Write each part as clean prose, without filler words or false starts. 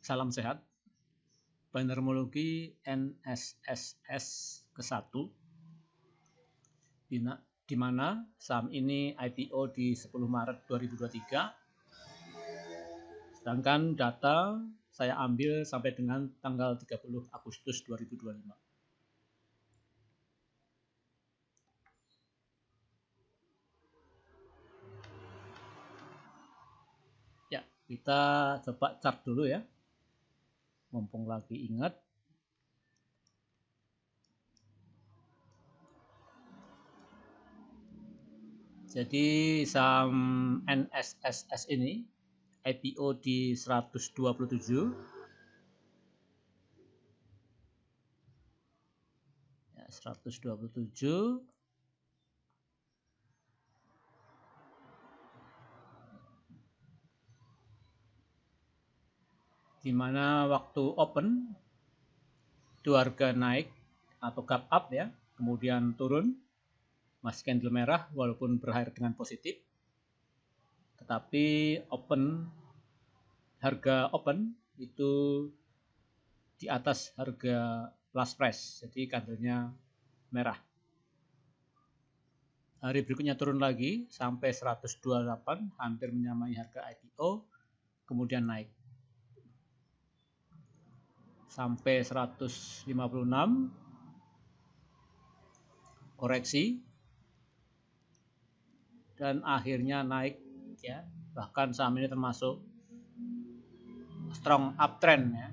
Salam sehat. Bandarmologi NSSS ke-1 di mana saham ini IPO di 10 Maret 2023. Sedangkan data saya ambil sampai dengan tanggal 30 Agustus 2025. Ya, kita coba chart dulu ya. Mumpung lagi ingat. Jadi saham NSSS ini IPO di 127. Ya, 127. Di mana waktu open itu harga naik atau gap up ya, kemudian turun, masih candle merah walaupun berakhir dengan positif, tetapi harga open itu di atas harga last price, jadi candlenya merah. Hari berikutnya turun lagi sampai 128, hampir menyamai harga IPO, kemudian naik sampai 156, koreksi, dan akhirnya naik ya. Bahkan saham ini termasuk strong uptrend ya.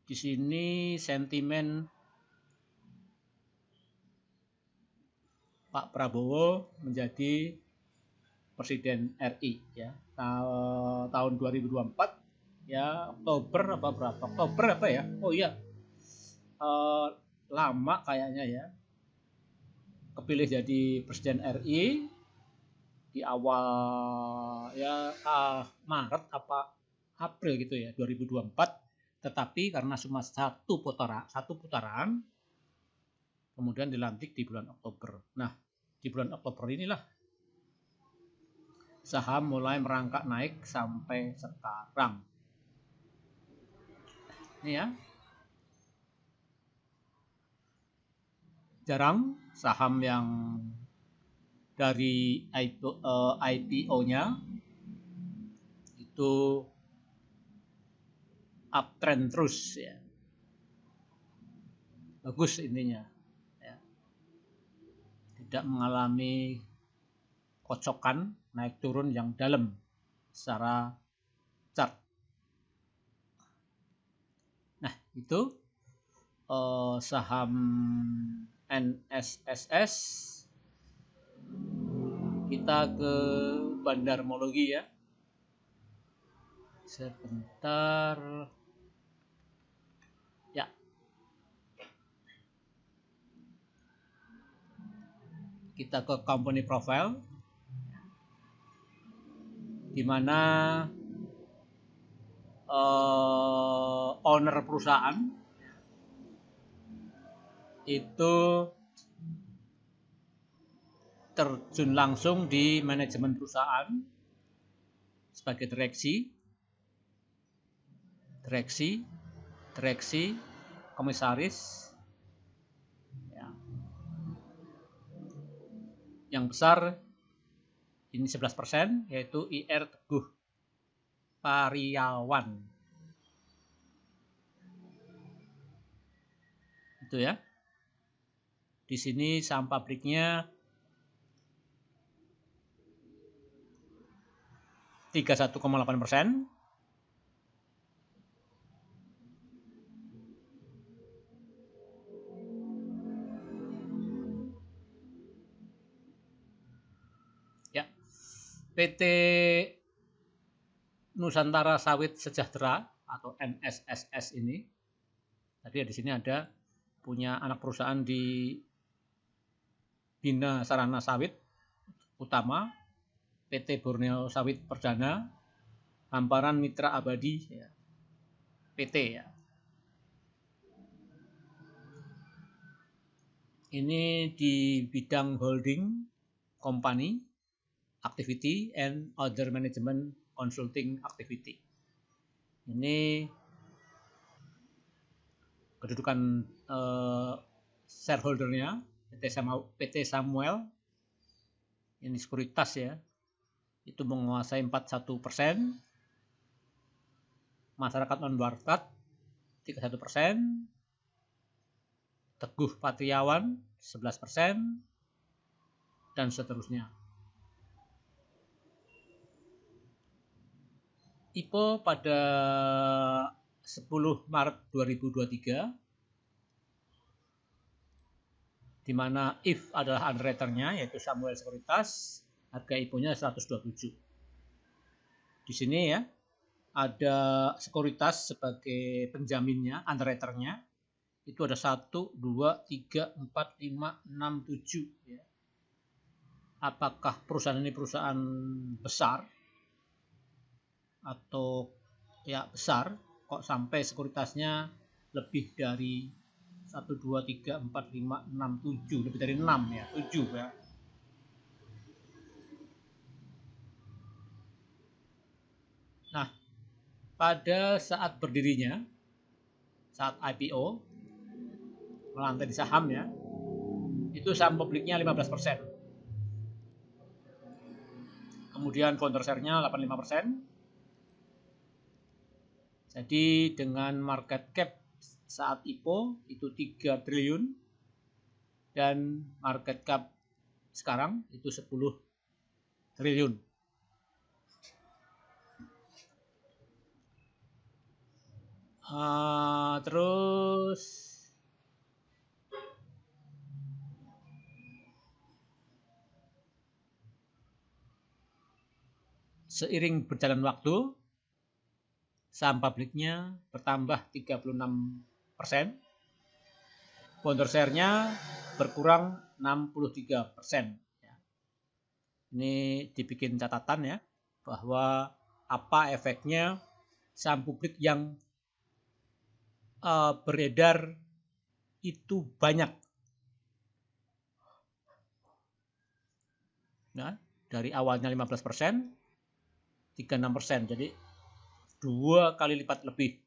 Di sini sentimen Pak Prabowo menjadi Presiden RI ya. Tahun 2024 ya, Oktober apa ya? Oh iya, lama kayaknya ya, kepilih jadi Presiden RI di awal ya Maret apa April gitu ya 2024, tetapi karena cuma satu putaran kemudian dilantik di bulan Oktober. Nah, di bulan Oktober inilah saham mulai merangkak naik sampai sekarang. Ini ya. Jarang saham yang dari IPO-nya itu uptrend terus ya. Bagus intinya ya. Tidak mengalami kocokan naik turun yang dalam secara chart. Nah, itu saham NSSS. Kita ke bandarmologi ya. Sebentar. Ya. Kita ke company profile, di mana owner perusahaan itu terjun langsung di manajemen perusahaan sebagai direksi, komisaris ya. Yang besar ini 11%, yaitu IR Teguh Pariawan. Itu ya. Di sini saham pabriknya 31,8%. Ya. PT Nusantara Sawit Sejahtera atau NSSS ini. Tadi di sini ada punya anak perusahaan di Bina Sarana Sawit Utama, PT Borneo Sawit Perdana, Hamparan Mitra Abadi ya, PT ya. Ini di bidang holding company activity and other management consulting activity. Ini kedudukan shareholdernya PT Samuel, ini sekuritas ya, itu menguasai 41%, masyarakat non-warkat 31%, Teguh Patriawan 11%, dan seterusnya. IPO pada 10 Maret 2023, di mana IF adalah underwriter-nya, yaitu Samuel Sekuritas, harga IPO-nya 127. Di sini ya, ada sekuritas sebagai penjaminnya, underwriter-nya, itu ada 1, 2, 3, 4, 5, 6, 7. Ya. Apakah perusahaan ini perusahaan besar atau ya besar, kok sampai sekuritasnya lebih dari 1, 2, 3, 4, 5, 6, 7, lebih dari 6 ya, 7 ya. Nah, pada saat berdirinya, saat IPO, melantai di saham ya, itu saham publiknya 15%. Kemudian founder share-nya 85%. Jadi dengan market cap saat IPO itu 3 triliun dan market cap sekarang itu 10 triliun. Terus seiring berjalan waktu, saham publiknya bertambah 36%, founder share-nya berkurang 63%. Ini dibikin catatan ya, bahwa apa efeknya saham publik yang beredar itu banyak. Nah, dari awalnya 15%, 36%, jadi 2 kali lipat lebih.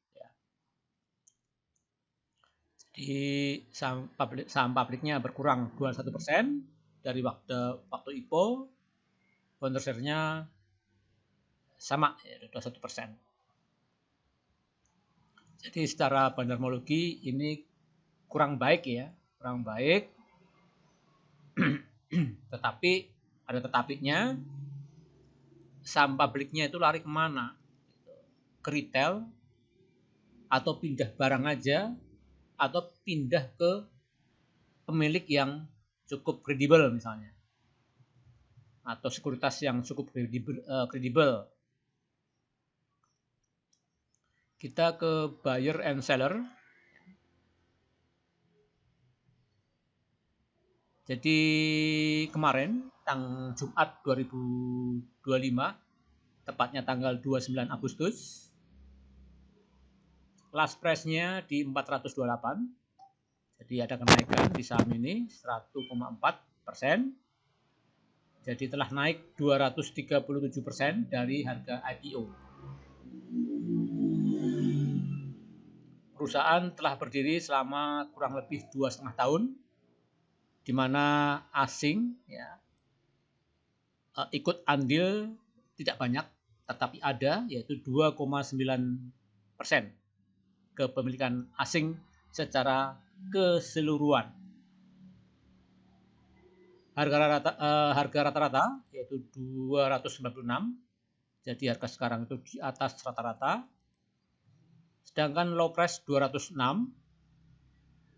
Jadi saham publiknya berkurang 21% dari waktu IPO, founder share-nya sama, 21%. Jadi secara bandarmologi ini kurang baik ya, kurang baik. Tetapi ada tetapinya, saham publiknya itu lari kemana? Ke retail, atau pindah barang aja, atau pindah ke pemilik yang cukup kredibel misalnya, atau sekuritas yang cukup kredibel. Kita ke buyer and seller. Jadi kemarin Jumat 2025, tepatnya tanggal 29 Agustus, last price-nya di 428. Jadi ada kenaikan di saham ini 1,4%. Jadi telah naik 237% dari harga IPO. Perusahaan telah berdiri selama kurang lebih 2,5 tahun, di mana asing ya, ikut andil tidak banyak, tetapi ada, yaitu 2,9% kepemilikan asing secara keseluruhan. Harga rata-rata yaitu 296, jadi harga sekarang itu di atas rata-rata. Sedangkan low price 206,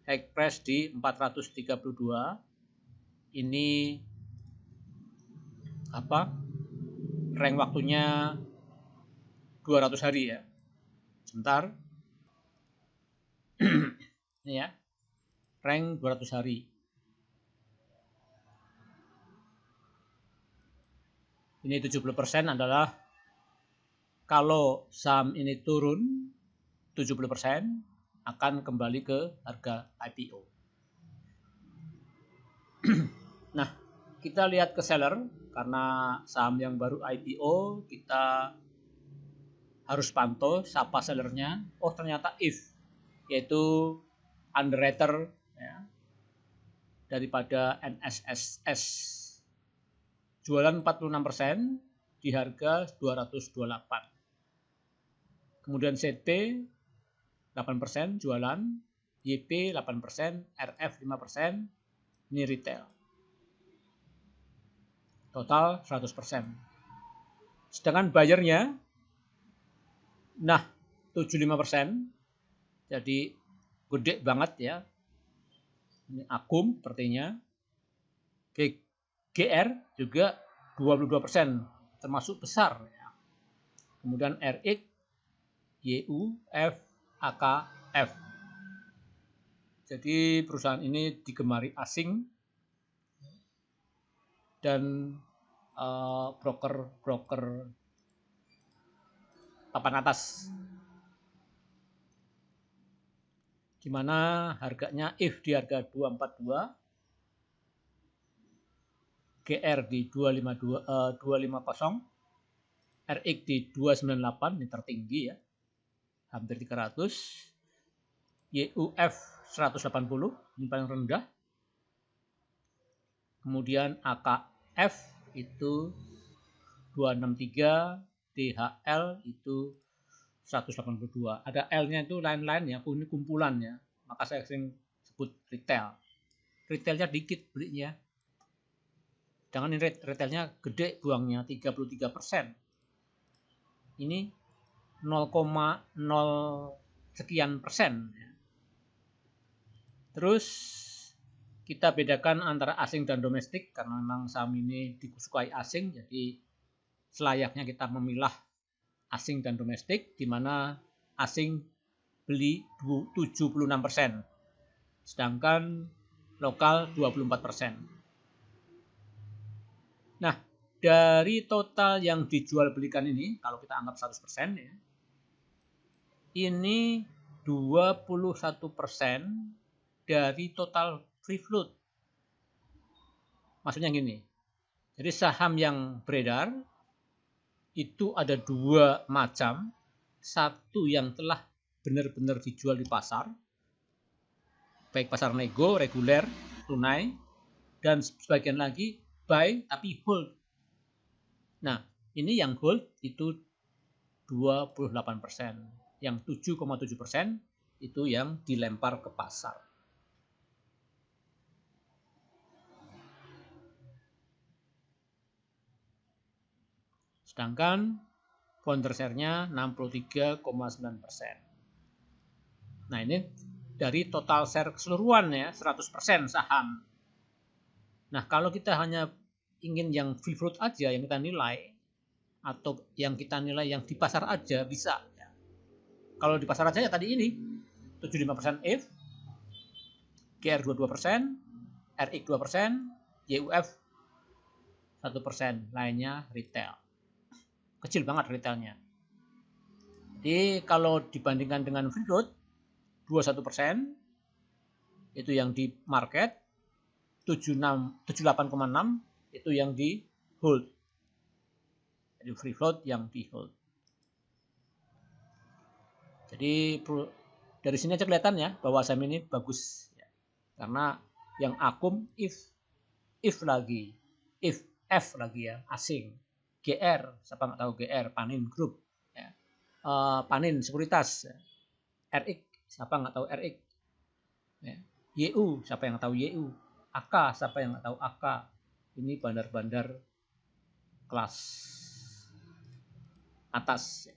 high price di 432. Ini rank waktunya 200 hari ya. Sebentar. Ini ya. Rank 200 hari. Ini 70% adalah kalau saham ini turun 70% akan kembali ke harga IPO. Nah, kita lihat ke seller, karena saham yang baru IPO kita harus pantau siapa sellernya. Oh ternyata if, yaitu underwriter ya, daripada NSSS. Jualan 46% di harga 228. Kemudian CT 8% jualan, YP 8%, RF 5%, ini retail. Total 100%. Sedangkan buyernya, nah 75%, jadi gede banget ya. Ini Akum sepertinya. GR juga 22%, termasuk besar. Kemudian RX, YU, F, AK, F. Jadi perusahaan ini digemari asing dan broker papan atas. Di mana harganya if di harga 242, GR di 250, RX di 298, ini tertinggi ya, hampir 300, YUF 180, ini paling rendah. Kemudian AKF itu 263, DHL itu 182. Ada L-nya itu lain-lain ya, ini kumpulan ya. Maka saya sering sebut retail. Retailnya dikit belinya. Jangan ini retailnya gede buangnya 33%. Ini 0,0 sekian persen. Terus kita bedakan antara asing dan domestik karena memang saham ini disukai asing, jadi selayaknya kita memilah asing dan domestik, di mana asing beli 76%, sedangkan lokal 24%. Nah, dari total yang dijual belikan ini, kalau kita anggap 100% ya, ini 21% dari total free float. Maksudnya gini, jadi saham yang beredar itu ada dua macam. Satu yang telah benar-benar dijual di pasar, baik pasar nego, reguler, tunai, dan sebagian lagi buy tapi hold. Nah, ini yang hold itu 28%. Yang 7,7% itu yang dilempar ke pasar. Sedangkan founder share-nya 63,9%. Nah, ini dari total share keseluruhan ya, 100% saham. Nah, kalau kita hanya ingin yang free float aja yang kita nilai, atau yang kita nilai yang di pasar aja bisa. Ya. Kalau di pasar aja ya tadi ini 75% if, GR 22%, RX 2%, YUF 1%, lainnya retail. Kecil banget retailnya. Jadi kalau dibandingkan dengan free float 21% itu yang di market, 78,6 itu yang di hold. Jadi free float yang di hold. Jadi dari sini aja kelihatan ya bahwa saham ini bagus ya. Karena yang Akum if lagi, if F lagi ya, asing. GR, siapa nggak tahu GR, Panin Group ya. Panin Sekuritas ya. RX, siapa nggak tahu RX ya. YU, siapa yang tahu YU. AK, siapa yang nggak tahu AK. Ini bandar-bandar kelas atas.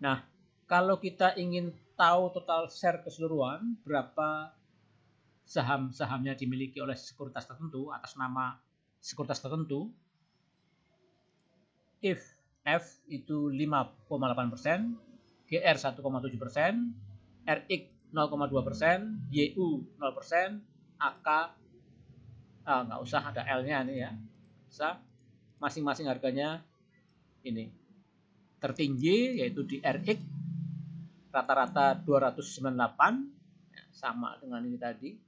Nah, kalau kita ingin tahu total share keseluruhan, berapa saham-sahamnya dimiliki oleh sekuritas tertentu atas nama sekuritas tertentu, if F itu 5,8%, GR 1,7%, RX 0,2%, YU 0%, AK nggak usah ada L-nya nih ya. Bisa masing-masing harganya ini tertinggi yaitu di RX rata-rata 298 ya, sama dengan ini tadi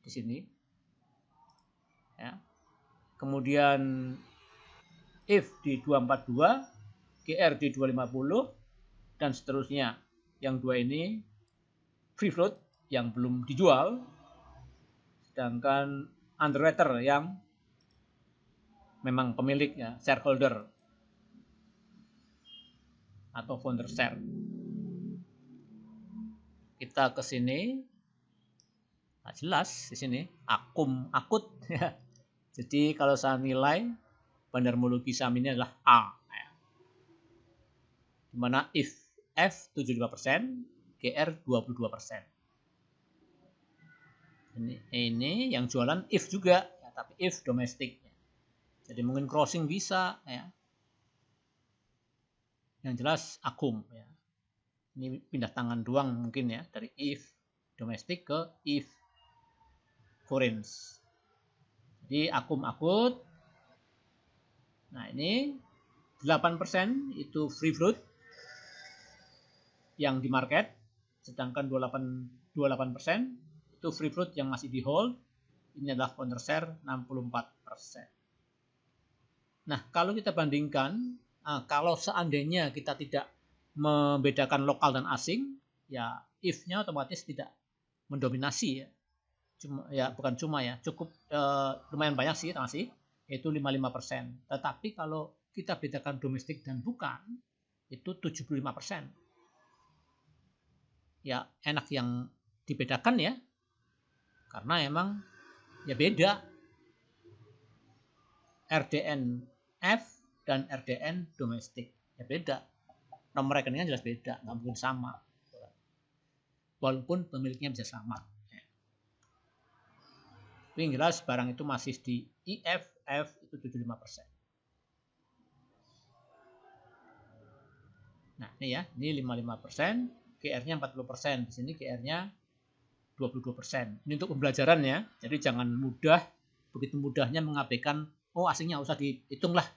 di sini ya. Kemudian if di 242, GR di 250, dan seterusnya. Yang dua ini free float yang belum dijual, sedangkan underwriter yang memang pemiliknya, shareholder atau founder share. Kita ke sini, nah jelas di sini akut ya. Jadi kalau saya nilai bandarmologi saham ini adalah A, ya. Dimana if F 75%, GR 22%. Ini yang jualan if juga, ya, tapi if domestik. Ya. Jadi mungkin crossing bisa, ya. Yang jelas akum, ya. Ini pindah tangan doang mungkin ya, dari if domestik ke if foreign. Jadi akum akut. Nah ini 8% itu free float yang di market, sedangkan 28% itu free float yang masih di hold. Ini adalah founder share 64%. Nah kalau kita bandingkan, kalau seandainya kita tidak membedakan lokal dan asing, ya if-nya otomatis tidak mendominasi ya. Bukan cuma ya, cukup lumayan banyak sih masih, yaitu 55%. Tetapi kalau kita bedakan domestik dan bukan, itu 75%. Ya enak yang dibedakan ya, karena emang ya beda. RDN F dan RDN domestik ya beda. Nomor rekeningnya jelas beda, nggak mungkin sama. Walaupun pemiliknya bisa sama. Tapi yang jelas barang itu masih di IF, F itu 75%. Nah ini ya, ini 55%, GR-nya 40%. Di sini GR-nya 22%. Ini untuk pembelajaran ya. Jadi jangan begitu mudahnya mengabaikan, oh asingnya usah dihitung lah,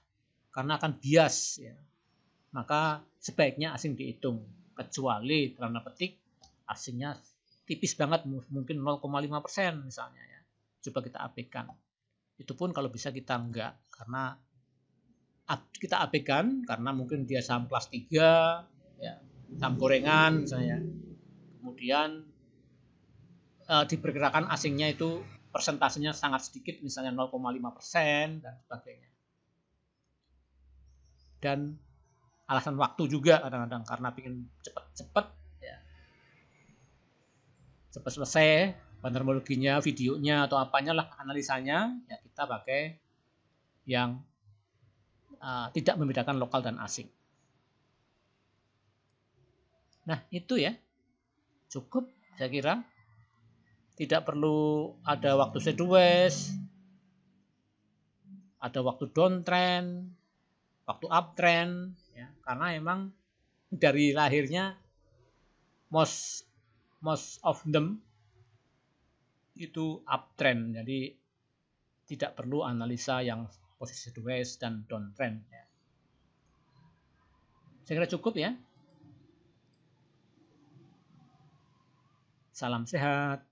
karena akan bias ya. Maka sebaiknya asing dihitung, kecuali dalam petik asingnya tipis banget, mungkin 0,5% misalnya ya. Coba kita abaikan. Itu pun kalau bisa kita enggak, karena kita abaikan karena mungkin dia saham kelas 3 ya, saham gorengan misalnya. Kemudian diperkirakan asingnya itu persentasenya sangat sedikit, misalnya 0,5% dan sebagainya. Dan alasan waktu juga kadang-kadang, karena ingin cepat-cepat ya, cepat selesai bandarmologinya, videonya atau apanya lah, analisanya ya, kita pakai yang tidak membedakan lokal dan asing. Nah itu ya, cukup saya kira. Tidak perlu ada waktu sideways, ada waktu downtrend, waktu uptrend ya, karena emang dari lahirnya most of them itu uptrend, jadi tidak perlu analisa yang posisi sideways dan downtrend ya. Saya kira cukup ya. Salam sehat.